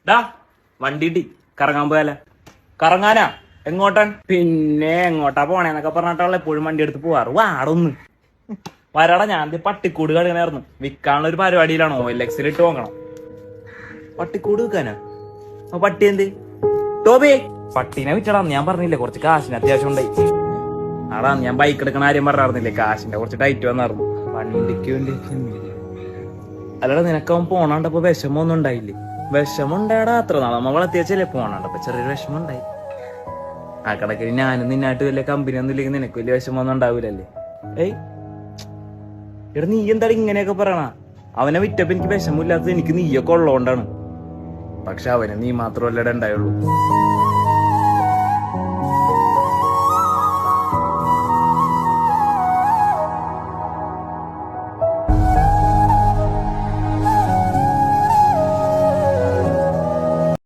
ഡാ വണ്ടിട്ടി കറങ്ങാൻ പോയാല. കറങ്ങാനാ? എങ്ങോട്ടാൻ? പിന്നെ എങ്ങോട്ടാ പോണേന്നൊക്കെ പറഞ്ഞിട്ടുള്ള എപ്പോഴും വണ്ടി എടുത്ത് പോവാറ്. വാടൊന്ന് വരാടാ. ഞാൻ പട്ടിക്കൂട് കളിക്കണായിരുന്നു. വിൽക്കാനുള്ള ഒരു പരിപാടിയിലാണ്. OLX ഇട്ട് നോക്കണം. പട്ടിക്കൂട് വിൽക്കാനാ? പട്ടി എന്ത് ടോബി? പട്ടീനെ വിറ്റടാ. ഞാൻ പറഞ്ഞില്ലേ കുറച്ച് കാശിന് അത്യാവശ്യം ഉണ്ടായി. ആടാ ഞാൻ ബൈക്ക് എടുക്കണ കാര്യം പറഞ്ഞില്ലേ, കാശിന്റെ കുറച്ച് ടൈറ്റ് വന്നായിരുന്നു വണ്ടിക്ക് വേണ്ടി. അല്ലടാ നിനക്കവൻ പോണാണ്ടപ്പോ വിഷമൊന്നും ഉണ്ടായില്ലേ? വിഷമുണ്ടാടാ. അത്ര നാളെ നമ്മ വളർത്തിയച്ചല്ലേ പോണാണ്ടപ്പോ ചെറിയൊരു വിഷമം ഉണ്ടായി. ആ കണക്കിന് ഞാനും നിന്നായിട്ട് വലിയ കമ്പനി ഒന്നും ഇല്ലെങ്കിൽ നിനക്ക് വലിയ വിഷമൊന്നും ഉണ്ടാവൂലല്ലേ? ഏയ് എടാ നീ എന്താടാ ഇങ്ങനെയൊക്കെ പറയണ? അവനെ വിറ്റപ്പോ എനിക്ക് വിഷമില്ലാത്തത് എനിക്ക് നീയൊക്കെ ഉള്ളതുകൊണ്ടാണ്. പക്ഷെ അവനെ നീ മാത്രമല്ലടെ ഉണ്ടായുള്ളൂ.